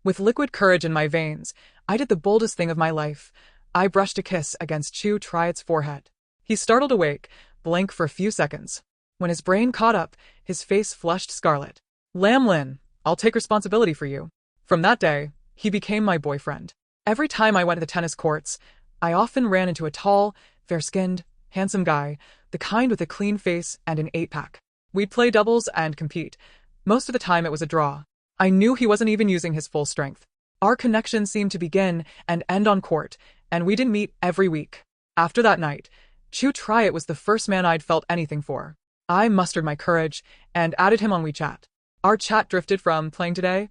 With liquid courage in my veins, I did the boldest thing of my life. I brushed a kiss against Chu Triot's forehead. He startled awake, blank for a few seconds. When his brain caught up, his face flushed scarlet. Lam Lin, I'll take responsibility for you. From that day, he became my boyfriend. Every time I went to the tennis courts, I often ran into a tall, fair-skinned, handsome guy, the kind with a clean face and an 8-pack. We'd play doubles and compete. Most of the time it was a draw. I knew he wasn't even using his full strength. Our connection seemed to begin and end on court, and we didn't meet every week. After that night, Chu Triot was the first man I'd felt anything for. I mustered my courage and added him on WeChat. Our chat drifted from playing today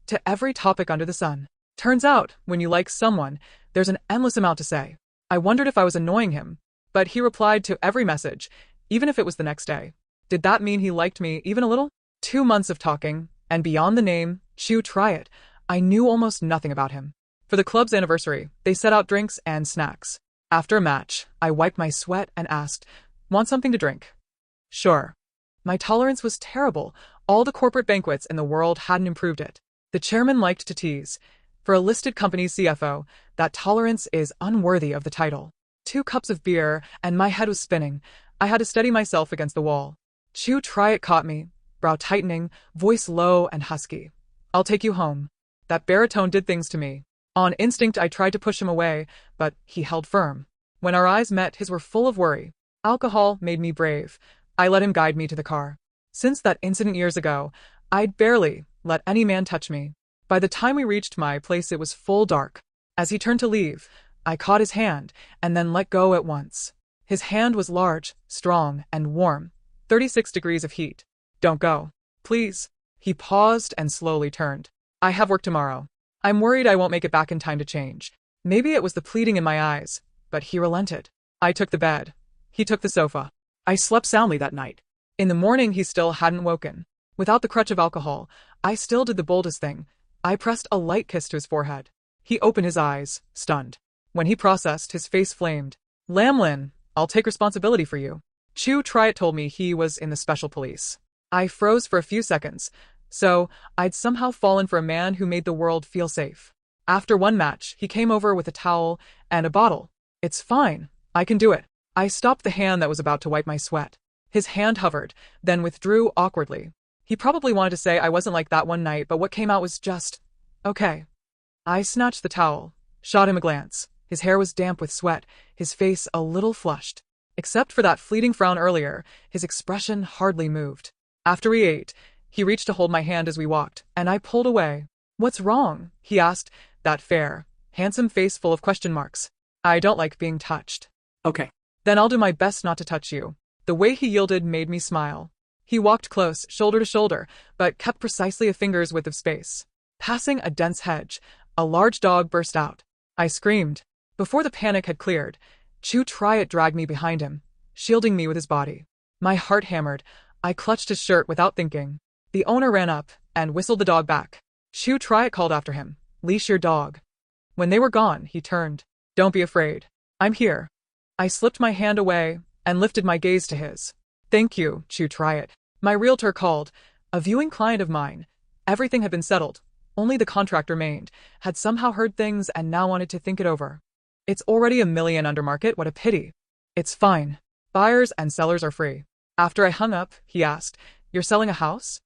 to every topic under the sun. Turns out, when you like someone, there's an endless amount to say. I wondered if I was annoying him, but he replied to every message, even if it was the next day. Did that mean he liked me even a little? 2 months of talking, and beyond the name, Chu Triot, I knew almost nothing about him. For the club's anniversary, they set out drinks and snacks. After a match, I wiped my sweat and asked, "Want something to drink?" Sure. My tolerance was terrible. All the corporate banquets in the world hadn't improved it. The chairman liked to tease. For a listed company's CFO, that tolerance is unworthy of the title. 2 cups of beer, and my head was spinning. I had to steady myself against the wall. Chu Triot caught me, brow tightening, voice low and husky. "I'll take you home." That baritone did things to me. On instinct, I tried to push him away, but he held firm. When our eyes met, his were full of worry. Alcohol made me brave. I let him guide me to the car. Since that incident years ago, I'd barely let any man touch me. By the time we reached my place, it was full dark. As he turned to leave, I caught his hand and then let go at once. His hand was large, strong, and warm. 36 degrees of heat. "Don't go. Please." He paused and slowly turned. "I have work tomorrow. I'm worried I won't make it back in time to change." Maybe it was the pleading in my eyes, but he relented. I took the bed. He took the sofa. I slept soundly that night. In the morning, he still hadn't woken. Without the crutch of alcohol, I still did the boldest thing. I pressed a light kiss to his forehead. He opened his eyes, stunned. When he processed, his face flamed. "Lam Lin, I'll take responsibility for you." Chu Triot told me he was in the special police. I froze for a few seconds. So, I'd somehow fallen for a man who made the world feel safe. After one match, he came over with a towel and a bottle. "It's fine. I can do it." I stopped the hand that was about to wipe my sweat. His hand hovered, then withdrew awkwardly. He probably wanted to say I wasn't like that one night, but what came out was just, "Okay." I snatched the towel, shot him a glance. His hair was damp with sweat, his face a little flushed. Except for that fleeting frown earlier, his expression hardly moved. After we ate, he reached to hold my hand as we walked, and I pulled away. "What's wrong?" he asked, that fair, handsome face full of question marks. "I don't like being touched." "Okay. Then I'll do my best not to touch you." The way he yielded made me smile. He walked close, shoulder to shoulder, but kept precisely a finger's width of space. Passing a dense hedge, a large dog burst out. I screamed. Before the panic had cleared, Chu Triot dragged me behind him, shielding me with his body. My heart hammered. I clutched his shirt without thinking. The owner ran up and whistled the dog back. Chu Triot called after him, "Leash your dog." When they were gone, he turned. "Don't be afraid. I'm here." I slipped my hand away and lifted my gaze to his. "Thank you, Chu Triot." My realtor called, a viewing client of mine. Everything had been settled. Only the contract remained, had somehow heard things and now wanted to think it over. "It's already $1 million under market, what a pity." "It's fine. Buyers and sellers are free." After I hung up, he asked, "You're selling a house?"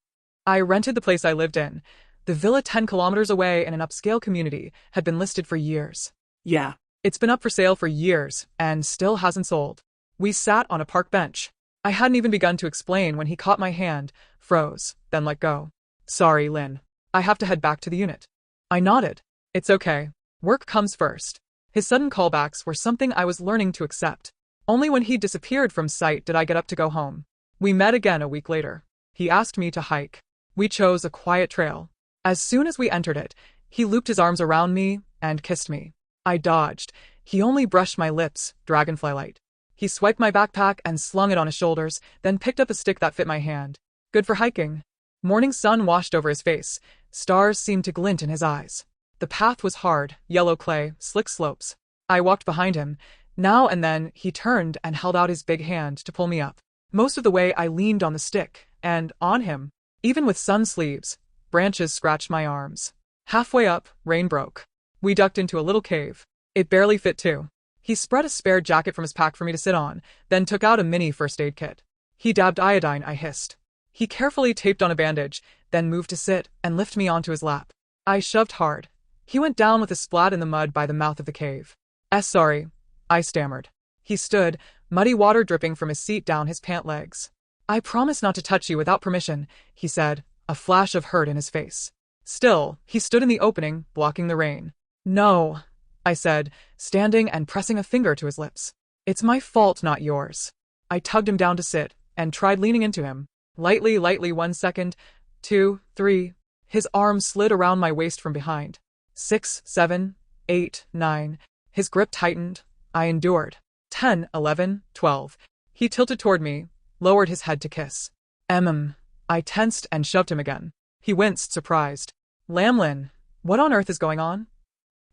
I rented the place I lived in. The villa 10 kilometers away in an upscale community had been listed for years. "Yeah. It's been up for sale for years and still hasn't sold." We sat on a park bench. I hadn't even begun to explain when he caught my hand, froze, then let go. "Sorry, Lynn. I have to head back to the unit." I nodded. "It's okay. Work comes first." His sudden callbacks were something I was learning to accept. Only when he disappeared from sight did I get up to go home. We met again a week later. He asked me to hike. We chose a quiet trail. As soon as we entered it, he looped his arms around me and kissed me. I dodged. He only brushed my lips, dragonfly-like. He swiped my backpack and slung it on his shoulders, then picked up a stick that fit my hand. "Good for hiking." Morning sun washed over his face. Stars seemed to glint in his eyes. The path was hard, yellow clay, slick slopes. I walked behind him. Now and then, he turned and held out his big hand to pull me up. Most of the way, I leaned on the stick, and on him. Even with sun sleeves, branches scratched my arms. Halfway up, rain broke. We ducked into a little cave. It barely fit too. He spread a spare jacket from his pack for me to sit on, then took out a mini first aid kit. He dabbed iodine, I hissed. He carefully taped on a bandage, then moved to sit and lift me onto his lap. I shoved hard. He went down with a splat in the mud by the mouth of the cave. Sorry, I stammered. He stood, muddy water dripping from his seat down his pant legs. I promise not to touch you without permission, he said, a flash of hurt in his face. Still, he stood in the opening, blocking the rain. No, I said, standing and pressing a finger to his lips. It's my fault, not yours. I tugged him down to sit, and tried leaning into him. Lightly, 1 second, 2, 3. His arm slid around my waist from behind. 6, 7, 8, 9. His grip tightened. I endured. 10, 11, 12. He tilted toward me, lowered his head to kiss. I tensed and shoved him again. He winced, surprised. Lamlin, what on earth is going on?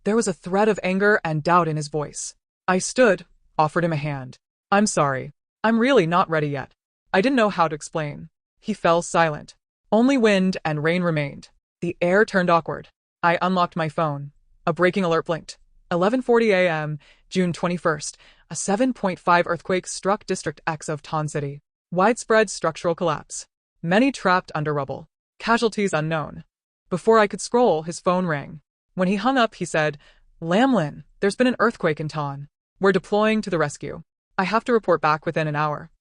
There was a thread of anger and doubt in his voice. I stood, offered him a hand. I'm sorry. I'm really not ready yet. I didn't know how to explain. He fell silent. Only wind and rain remained. The air turned awkward. I unlocked my phone. A braking alert blinked. 11:40 a.m., June 21st. A 7.5 earthquake struck District X of Ton City. Widespread structural collapse. Many trapped under rubble. Casualties unknown. Before I could scroll, his phone rang. When he hung up, he said, Lamlin, there's been an earthquake in Ton. We're deploying to the rescue. I have to report back within an hour.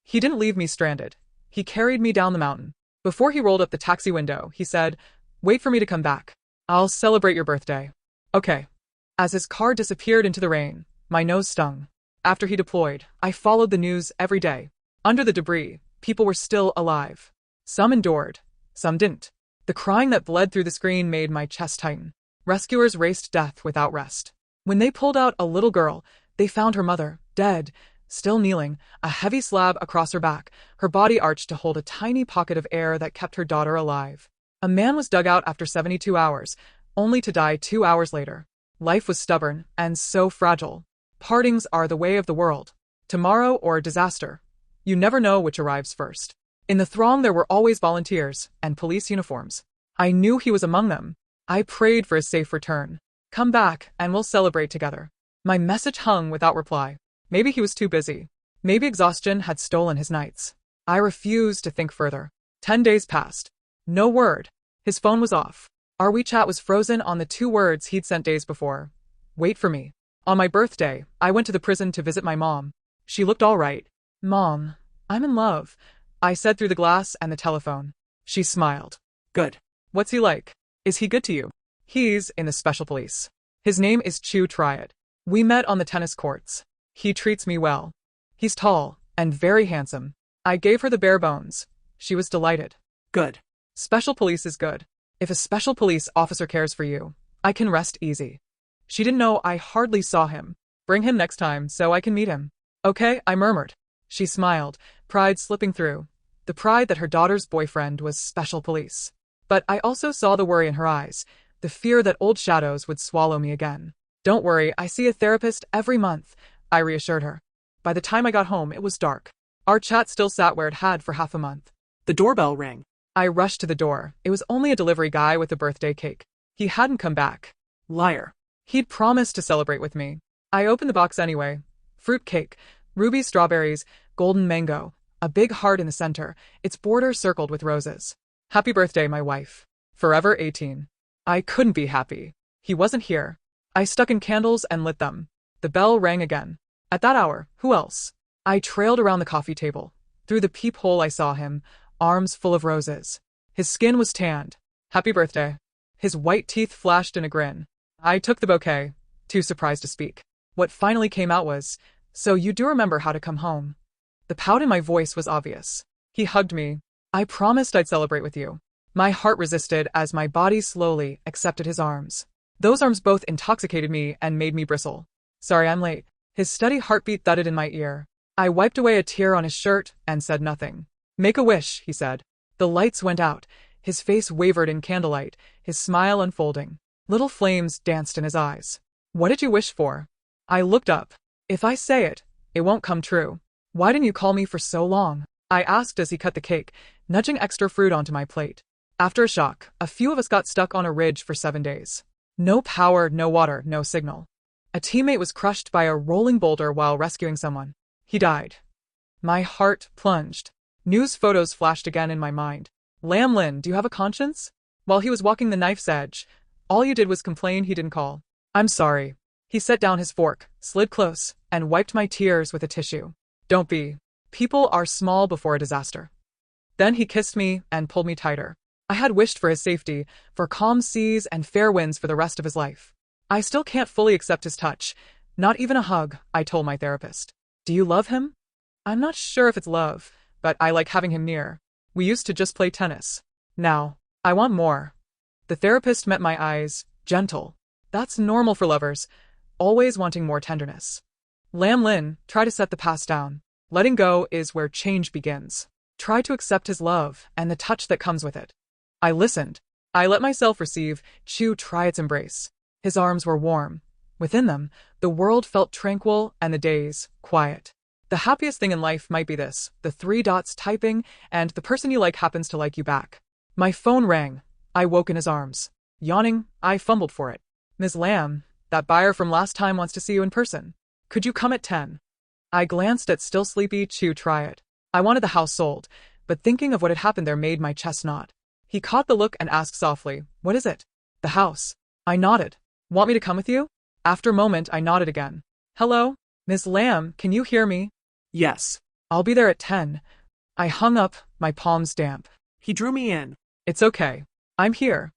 He didn't leave me stranded. He carried me down the mountain. Before he rolled up the taxi window, he said, wait for me to come back. I'll celebrate your birthday. Okay. As his car disappeared into the rain, my nose stung. After he deployed, I followed the news every day. Under the debris, people were still alive. Some endured, some didn't. The crying that bled through the screen made my chest tighten. Rescuers raced death without rest. When they pulled out a little girl, they found her mother, dead, still kneeling, a heavy slab across her back, her body arched to hold a tiny pocket of air that kept her daughter alive. A man was dug out after 72 hours, only to die 2 hours later. Life was stubborn and so fragile. Partings are the way of the world. Tomorrow or disaster. You never know which arrives first. In the throng there were always volunteers and police uniforms. I knew he was among them. I prayed for a safe return. Come back and we'll celebrate together. My message hung without reply. Maybe he was too busy. Maybe exhaustion had stolen his nights. I refused to think further. 10 days passed. No word. His phone was off. Our WeChat was frozen on the 2 words he'd sent days before. Wait for me. On my birthday, I went to the prison to visit my mom. She looked all right. Mom, I'm in love, I said through the glass and the telephone. She smiled. Good. What's he like? Is he good to you? He's in the special police. His name is Chu Triad. We met on the tennis courts. He treats me well. He's tall and very handsome. I gave her the bare bones. She was delighted. Good. Special police is good. If a special police officer cares for you, I can rest easy. She didn't know I hardly saw him. Bring him next time so I can meet him. Okay, I murmured. She smiled, pride slipping through. The pride that her daughter's boyfriend was special police. But I also saw the worry in her eyes, the fear that old shadows would swallow me again. Don't worry, I see a therapist every month, I reassured her. By the time I got home, it was dark. Our chat still sat where it had for half a month. The doorbell rang. I rushed to the door. It was only a delivery guy with a birthday cake. He hadn't come back. Liar. He'd promised to celebrate with me. I opened the box anyway. Fruit cake, ruby strawberries, golden mango, a big heart in the center, its border circled with roses. Happy birthday, my wife. Forever 18. I couldn't be happy. He wasn't here. I stuck in candles and lit them. The bell rang again. At that hour, who else? I trailed around the coffee table. Through the peephole I saw him, arms full of roses. His skin was tanned. Happy birthday. His white teeth flashed in a grin. I took the bouquet, too surprised to speak. What finally came out was, so you do remember how to come home. The pout in my voice was obvious. He hugged me. I promised I'd celebrate with you. My heart resisted as my body slowly accepted his arms. Those arms both intoxicated me and made me bristle. Sorry I'm late. His steady heartbeat thudded in my ear. I wiped away a tear on his shirt and said nothing. Make a wish, he said. The lights went out. His face wavered in candlelight, his smile unfolding. Little flames danced in his eyes. What did you wish for? I looked up. If I say it, it won't come true. Why didn't you call me for so long? I asked as he cut the cake, nudging extra fruit onto my plate. After a shock, a few of us got stuck on a ridge for 7 days. No power, no water, no signal. A teammate was crushed by a rolling boulder while rescuing someone. He died. My heart plunged. News photos flashed again in my mind. Lam Lin, do you have a conscience? While he was walking the knife's edge, all you did was complain he didn't call. I'm sorry. He set down his fork, slid close, and wiped my tears with a tissue. Don't be. People are small before a disaster. Then he kissed me and pulled me tighter. I had wished for his safety, for calm seas and fair winds for the rest of his life. I still can't fully accept his touch. Not even a hug, I told my therapist. Do you love him? I'm not sure if it's love, but I like having him near. We used to just play tennis. Now, I want more. The therapist met my eyes, gentle. That's normal for lovers, always wanting more tenderness. Lam Lin, try to set the past down. Letting go is where change begins. Try to accept his love and the touch that comes with it. I listened. I let myself receive Chu Triad's embrace. His arms were warm. Within them, the world felt tranquil and the days quiet. The happiest thing in life might be this, the 3 dots typing, and the person you like happens to like you back. My phone rang. I woke in his arms. Yawning, I fumbled for it. Ms. Lam, that buyer from last time wants to see you in person. Could you come at 10? I glanced at still sleepy Chu Triad. I wanted the house sold, but thinking of what had happened there made my chest knot. He caught the look and asked softly, what is it? The house. I nodded. Want me to come with you? After a moment, I nodded again. Hello? Ms. Lam, can you hear me? Yes. I'll be there at 10. I hung up, my palms damp. He drew me in. It's okay. I'm here.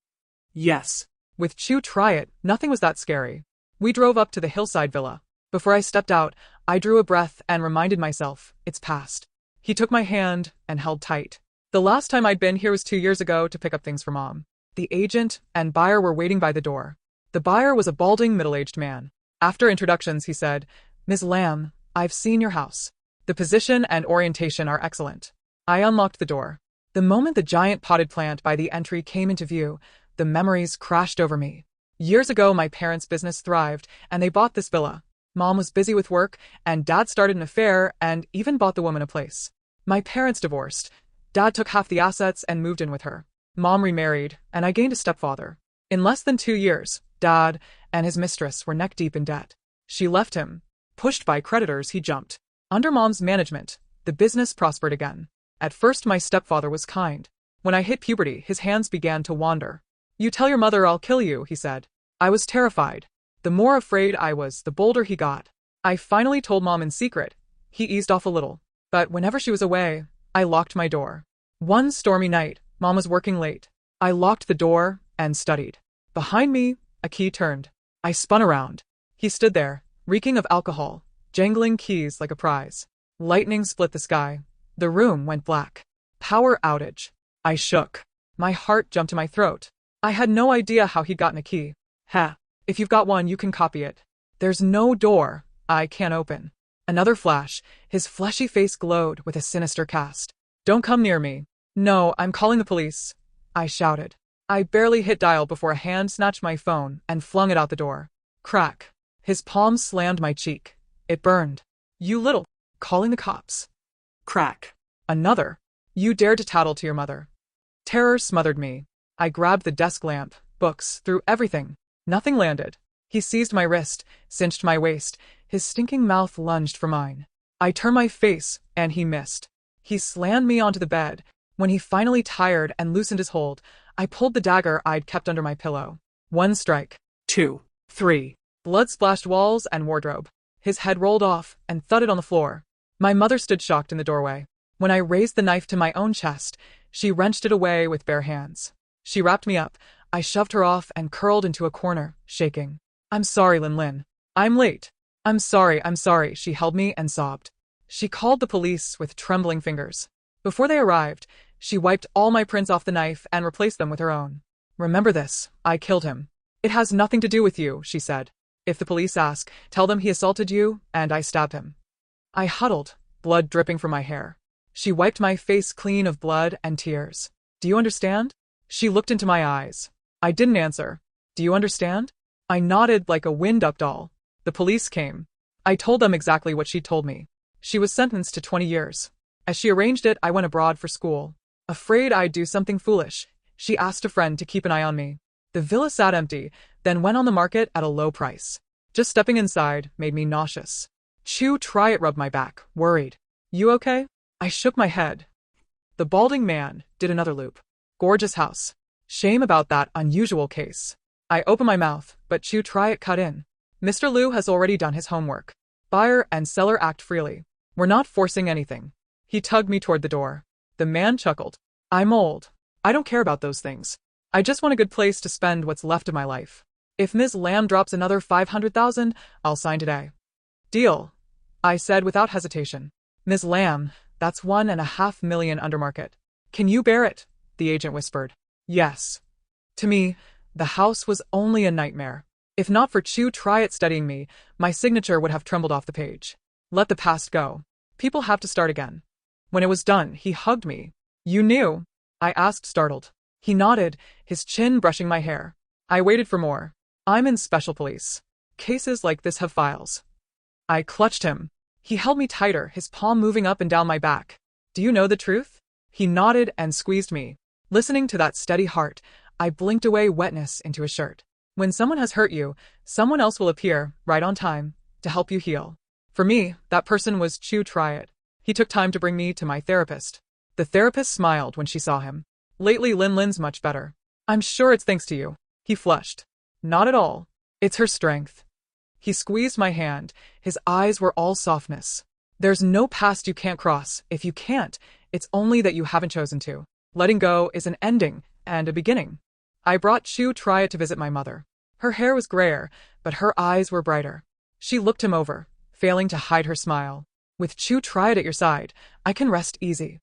Yes. With Chu Triad, nothing was that scary. We drove up to the hillside villa. Before I stepped out, I drew a breath and reminded myself, it's past. He took my hand and held tight. The last time I'd been here was 2 years ago to pick up things for Mom. The agent and buyer were waiting by the door. The buyer was a balding, middle-aged man. After introductions, he said, Ms. Lam, I've seen your house. The position and orientation are excellent. I unlocked the door. The moment the giant potted plant by the entry came into view, the memories crashed over me. Years ago, my parents' business thrived, and they bought this villa. Mom was busy with work, and Dad started an affair and even bought the woman a place. My parents divorced. Dad took half the assets and moved in with her. Mom remarried, and I gained a stepfather. In less than 2 years, Dad and his mistress were neck-deep in debt. She left him. Pushed by creditors, he jumped. Under Mom's management, the business prospered again. At first, my stepfather was kind. When I hit puberty, his hands began to wander. You tell your mother I'll kill you, he said. I was terrified. The more afraid I was, the bolder he got. I finally told Mom in secret. He eased off a little. But whenever she was away, I locked my door. One stormy night, Mom was working late. I locked the door and studied. Behind me, a key turned. I spun around. He stood there, reeking of alcohol, jangling keys like a prize. Lightning split the sky. The room went black. Power outage. I shook. My heart jumped to my throat. I had no idea how he'd gotten a key. Ha! If you've got one, you can copy it. There's no door I can't open. Another flash. His fleshy face glowed with a sinister cast. Don't come near me. No, I'm calling the police. I shouted. I barely hit dial before a hand snatched my phone and flung it out the door. Crack. His palm slammed my cheek. It burned. You little. Calling the cops. Crack. Another. You dared to tattle to your mother. Terror smothered me. I grabbed the desk lamp, books, threw everything. Nothing landed. He seized my wrist, cinched my waist. His stinking mouth lunged for mine. I turned my face, and he missed. He slammed me onto the bed. When he finally tired and loosened his hold, I pulled the dagger I'd kept under my pillow. 1 strike. 2. 3. Blood splashed walls and wardrobe. His head rolled off and thudded on the floor. My mother stood shocked in the doorway. When I raised the knife to my own chest, she wrenched it away with bare hands. She wrapped me up. I shoved her off and curled into a corner, shaking. I'm sorry, Lin Lin. I'm late. I'm sorry, she held me and sobbed. She called the police with trembling fingers. Before they arrived, she wiped all my prints off the knife and replaced them with her own. Remember this, I killed him. It has nothing to do with you, she said. If the police ask, tell them he assaulted you, and I stabbed him. I huddled, blood dripping from my hair. She wiped my face clean of blood and tears. Do you understand? She looked into my eyes. I didn't answer. Do you understand? I nodded like a wind-up doll. The police came. I told them exactly what she'd told me. She was sentenced to 20 years. As she arranged it, I went abroad for school. Afraid I'd do something foolish, She asked a friend to keep an eye on me. The villa sat empty, then went on the market at a low price. Just stepping inside made me nauseous. Try it rubbed my back, worried. You okay? I shook my head. The balding man did another loop. Gorgeous house. Shame about that unusual case. I opened my mouth, but Try it cut in. Mr. Liu has already done his homework. Buyer and seller act freely. We're not forcing anything. He tugged me toward the door. The man chuckled. I'm old. I don't care about those things. I just want a good place to spend what's left of my life. If Ms. Lamb drops another 500,000, I'll sign today. Deal, I said without hesitation. Ms. Lamb, that's 1.5 million under market. Can you bear it? The agent whispered. Yes. To me, the house was only a nightmare. If not for Try it studying me, my signature would have trembled off the page. Let the past go. People have to start again. When it was done, he hugged me. You knew? I asked, startled. He nodded, his chin brushing my hair. I waited for more. I'm in special police. Cases like this have files. I clutched him. He held me tighter, his palm moving up and down my back. Do you know the truth? He nodded and squeezed me. Listening to that steady heart, I blinked away wetness into his shirt. When someone has hurt you, someone else will appear, right on time, to help you heal. For me, that person was Try it. He took time to bring me to my therapist. The therapist smiled when she saw him. Lately, Lin's much better. I'm sure it's thanks to you. He flushed. Not at all. It's her strength. He squeezed my hand. His eyes were all softness. There's no past you can't cross. If you can't, it's only that you haven't chosen to. Letting go is an ending and a beginning. I brought Try it to visit my mother. Her hair was grayer, but her eyes were brighter. She looked him over, failing to hide her smile. With Try it at your side, I can rest easy.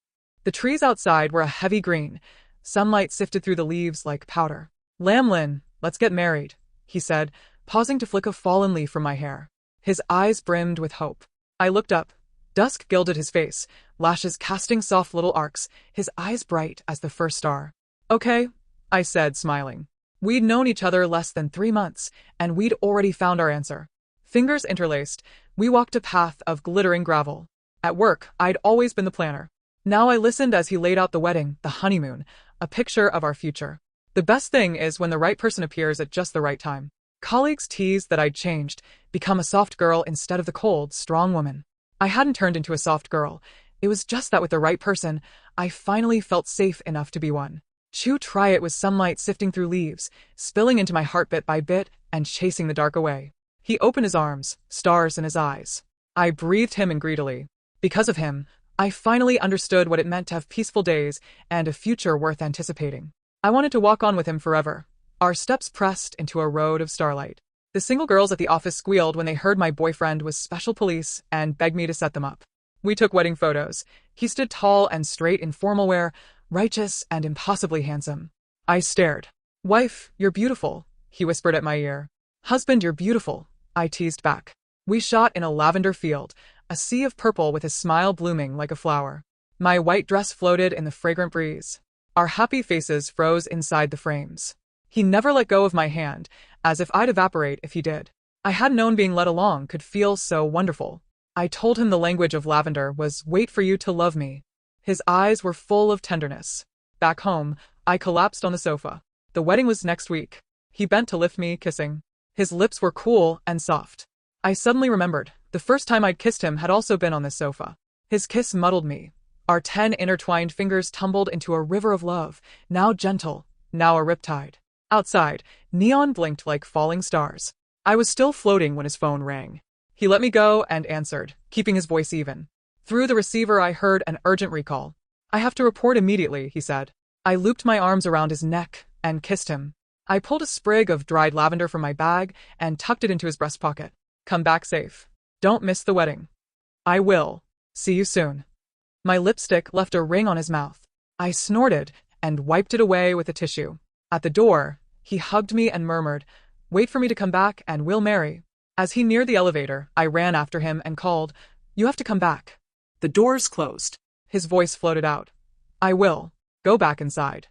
The trees outside were a heavy green. Sunlight sifted through the leaves like powder. Lin, let's get married, he said, pausing to flick a fallen leaf from my hair. His eyes brimmed with hope. I looked up. Dusk gilded his face, lashes casting soft little arcs, his eyes bright as the first star. Okay, I said, smiling. We'd known each other less than 3 months, and we'd already found our answer. Fingers interlaced, we walked a path of glittering gravel. At work, I'd always been the planner. Now I listened as he laid out the wedding, the honeymoon, a picture of our future. The best thing is when the right person appears at just the right time. Colleagues teased that I'd changed, become a soft girl instead of the cold, strong woman. I hadn't turned into a soft girl. It was just that with the right person, I finally felt safe enough to be one. Try it was sunlight sifting through leaves, spilling into my heart bit by bit and chasing the dark away. He opened his arms, stars in his eyes. I breathed him in greedily. Because of him, I finally understood what it meant to have peaceful days and a future worth anticipating. I wanted to walk on with him forever. Our steps pressed into a road of starlight. The single girls at the office squealed when they heard my boyfriend was special police and begged me to set them up. We took wedding photos. He stood tall and straight in formal wear, righteous and impossibly handsome. I stared. Wife, you're beautiful, he whispered at my ear. Husband, you're beautiful, I teased back. We shot in a lavender field, a sea of purple with his smile blooming like a flower. My white dress floated in the fragrant breeze. Our happy faces froze inside the frames. He never let go of my hand, as if I'd evaporate if he did. I hadn't known being led along could feel so wonderful. I told him the language of lavender was wait for you to love me. His eyes were full of tenderness. Back home, I collapsed on the sofa. The wedding was next week. He bent to lift me, kissing. His lips were cool and soft. I suddenly remembered, the first time I'd kissed him had also been on this sofa. His kiss muddled me. Our 10 intertwined fingers tumbled into a river of love, now gentle, now a riptide. Outside, neon blinked like falling stars. I was still floating when his phone rang. He let me go and answered, keeping his voice even. Through the receiver I heard an urgent recall. I have to report immediately, he said. I looped my arms around his neck and kissed him. I pulled a sprig of dried lavender from my bag and tucked it into his breast pocket. Come back safe. Don't miss the wedding. I will. See you soon. My lipstick left a ring on his mouth. I snorted and wiped it away with a tissue. At the door, he hugged me and murmured, wait for me to come back and we'll marry. As he neared the elevator, I ran after him and called, you have to come back. The door's closed. His voice floated out. I will. Go back inside.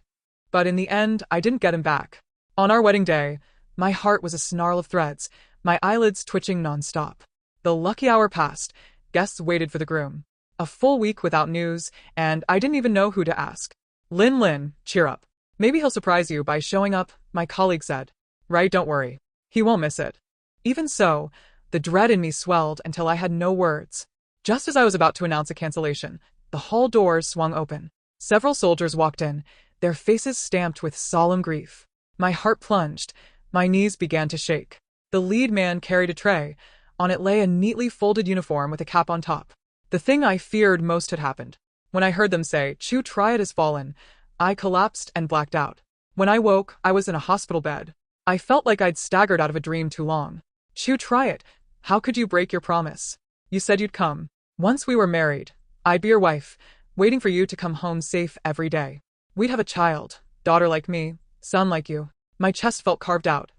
But in the end, I didn't get him back. On our wedding day, my heart was a snarl of threads, my eyelids twitching nonstop. The lucky hour passed. Guests waited for the groom. A full week without news, and I didn't even know who to ask. Lin, cheer up. Maybe he'll surprise you by showing up, my colleague said. Right, don't worry. He won't miss it. Even so, the dread in me swelled until I had no words. Just as I was about to announce a cancellation, the hall doors swung open. Several soldiers walked in, their faces stamped with solemn grief. My heart plunged. My knees began to shake. The lead man carried a tray. On it lay a neatly folded uniform with a cap on top. The thing I feared most had happened. When I heard them say, "Chu Triad has fallen," I collapsed and blacked out. When I woke, I was in a hospital bed. I felt like I'd staggered out of a dream too long. Chu Triad, how could you break your promise? You said you'd come. Once we were married, I'd be your wife, waiting for you to come home safe every day. We'd have a child, daughter like me, son like you. My chest felt carved out.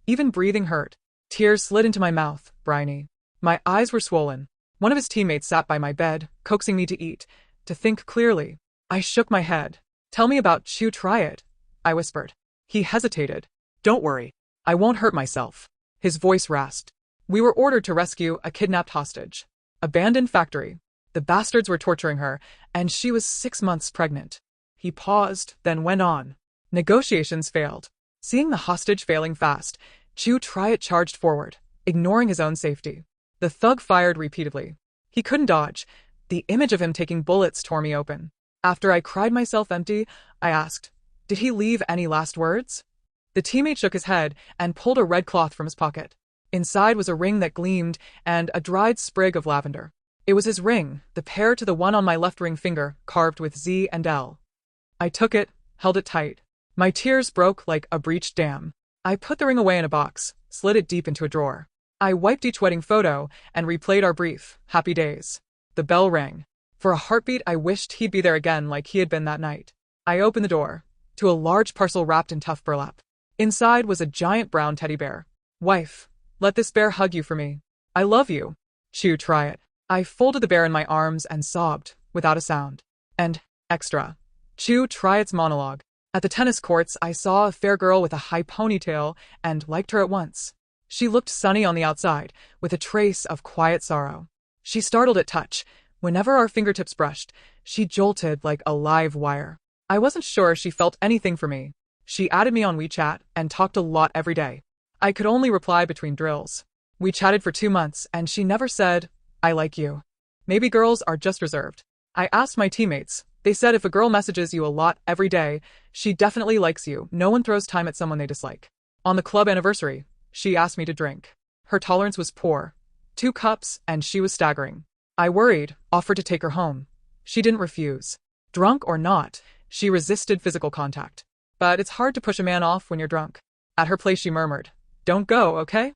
Even breathing hurt. Tears slid into my mouth, briny. My eyes were swollen. One of his teammates sat by my bed, coaxing me to eat, to think clearly. I shook my head. Tell me about Chu Triad, I whispered. He hesitated. Don't worry. I won't hurt myself. His voice rasped. We were ordered to rescue a kidnapped hostage. Abandoned factory. The bastards were torturing her, and she was 6 months pregnant. He paused, then went on. Negotiations failed. Seeing the hostage failing fast, Chu Triad charged forward, ignoring his own safety. The thug fired repeatedly. He couldn't dodge. The image of him taking bullets tore me open. After I cried myself empty, I asked, did he leave any last words? The teammate shook his head and pulled a red cloth from his pocket. Inside was a ring that gleamed and a dried sprig of lavender. It was his ring, the pair to the one on my left ring finger, carved with Z and L. I took it, held it tight. My tears broke like a breached dam. I put the ring away in a box, slid it deep into a drawer. I wiped each wedding photo and replayed our brief, happy days. The bell rang. For a heartbeat, I wished he'd be there again like he had been that night. I opened the door to a large parcel wrapped in tough burlap. Inside was a giant brown teddy bear. Wife, let this bear hug you for me. I love you. Chu Triad. I folded the bear in my arms and sobbed, without a sound. And, extra. Chu Triad's monologue. At the tennis courts, I saw a fair girl with a high ponytail and liked her at once. She looked sunny on the outside, with a trace of quiet sorrow. She startled at touch. Whenever our fingertips brushed, she jolted like a live wire. I wasn't sure she felt anything for me. She added me on WeChat and talked a lot every day. I could only reply between drills. We chatted for 2 months, and she never said, I like you. Maybe girls are just reserved. I asked my teammates. They said if a girl messages you a lot every day, she definitely likes you. No one throws time at someone they dislike. On the club anniversary, she asked me to drink. Her tolerance was poor. 2 cups, and she was staggering. I worried, offered to take her home. She didn't refuse. Drunk or not, she resisted physical contact. But it's hard to push a man off when you're drunk. At her place she murmured, don't go, okay?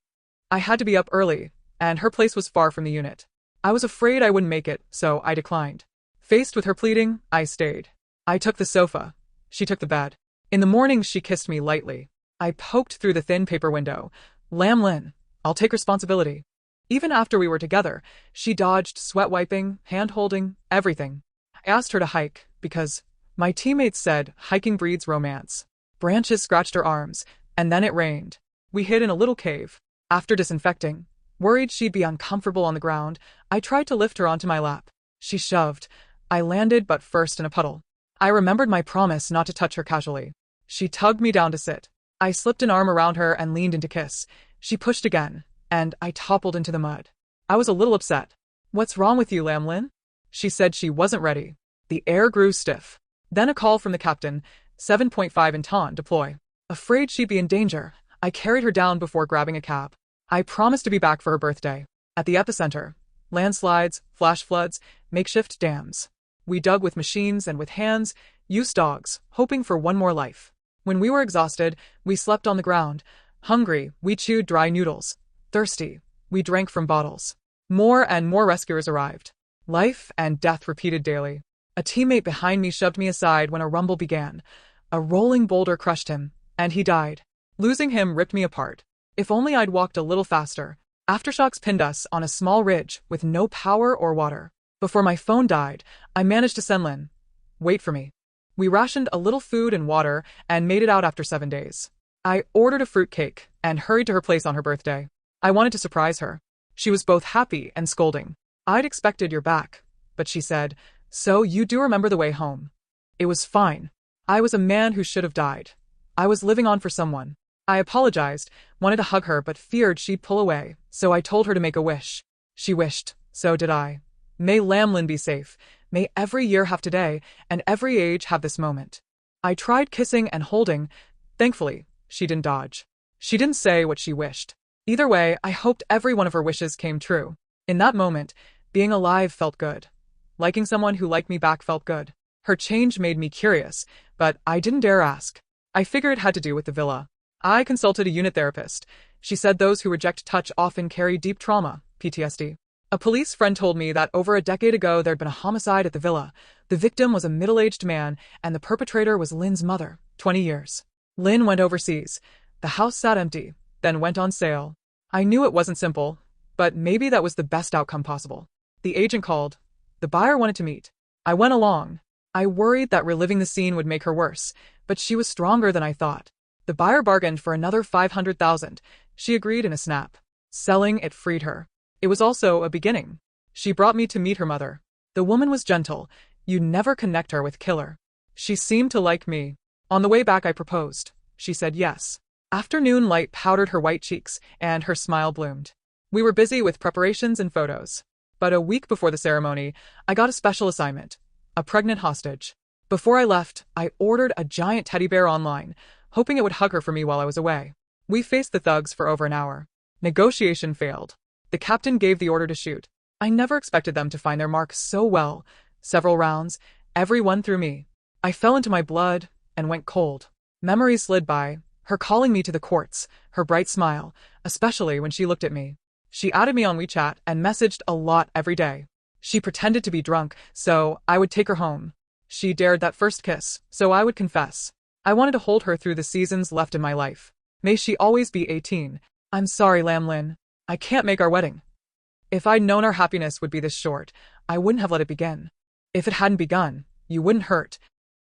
I had to be up early, and her place was far from the unit. I was afraid I wouldn't make it, so I declined. Faced with her pleading, I stayed. I took the sofa. She took the bed. In the morning she kissed me lightly. I poked through the thin paper window. Lam Lin, I'll take responsibility. Even after we were together, she dodged sweat wiping, hand-holding, everything. I asked her to hike, because my teammates said hiking breeds romance. Branches scratched her arms, and then it rained. We hid in a little cave. After disinfecting, worried she'd be uncomfortable on the ground, I tried to lift her onto my lap. She shoved. I landed but first in a puddle. I remembered my promise not to touch her casually. She tugged me down to sit. I slipped an arm around her and leaned in to kiss. She pushed again, and I toppled into the mud. I was a little upset. What's wrong with you, Lam Lin? She said she wasn't ready. The air grew stiff. Then a call from the captain, 7.5 in Ton, deploy. Afraid she'd be in danger, I carried her down before grabbing a cab. I promised to be back for her birthday. At the epicenter, landslides, flash floods, makeshift dams. We dug with machines and with hands, used dogs, hoping for one more life. When we were exhausted, we slept on the ground. Hungry, we chewed dry noodles. Thirsty, we drank from bottles. More and more rescuers arrived. Life and death repeated daily. A teammate behind me shoved me aside when a rumble began. A rolling boulder crushed him, and he died. Losing him ripped me apart. If only I'd walked a little faster. Aftershocks pinned us on a small ridge with no power or water. Before my phone died, I managed to send Lin. Wait for me. We rationed a little food and water and made it out after 7 days. I ordered a fruit cake and hurried to her place on her birthday. I wanted to surprise her. She was both happy and scolding. I'd expected you're back, but she said, so you do remember the way home. It was fine. I was a man who should have died. I was living on for someone. I apologized, wanted to hug her but feared she'd pull away, so I told her to make a wish. She wished, so did I. May Lamlin be safe. May every year have today, and every age have this moment. I tried kissing and holding. Thankfully, she didn't dodge. She didn't say what she wished. Either way, I hoped every one of her wishes came true. In that moment, being alive felt good. Liking someone who liked me back felt good. Her change made me curious, but I didn't dare ask. I figured it had to do with the villa. I consulted a unit therapist. She said those who reject touch often carry deep trauma, PTSD. A police friend told me that over a decade ago there'd been a homicide at the villa. The victim was a middle-aged man, and the perpetrator was Lynn's mother, 20 years. Lynn went overseas. The house sat empty, then went on sale. I knew it wasn't simple, but maybe that was the best outcome possible. The agent called. The buyer wanted to meet. I went along. I worried that reliving the scene would make her worse, but she was stronger than I thought. The buyer bargained for another $500,000. She agreed in a snap. Selling it freed her. It was also a beginning. She brought me to meet her mother. The woman was gentle. You'd never connect her with killer. She seemed to like me. On the way back I proposed. She said yes. Afternoon light powdered her white cheeks, and her smile bloomed. We were busy with preparations and photos. But a week before the ceremony, I got a special assignment. A pregnant hostage. Before I left, I ordered a giant teddy bear online, hoping it would hug her for me while I was away. We faced the thugs for over an hour. Negotiation failed. The captain gave the order to shoot. I never expected them to find their mark so well. Several rounds, every one through me. I fell into my blood and went cold. Memories slid by, her calling me to the courts, her bright smile, especially when she looked at me. She added me on WeChat and messaged a lot every day. She pretended to be drunk, so I would take her home. She dared that first kiss, so I would confess. I wanted to hold her through the seasons left in my life. May she always be 18. I'm sorry, Lamlin. I can't make our wedding. If I'd known our happiness would be this short, I wouldn't have let it begin. If it hadn't begun, you wouldn't hurt.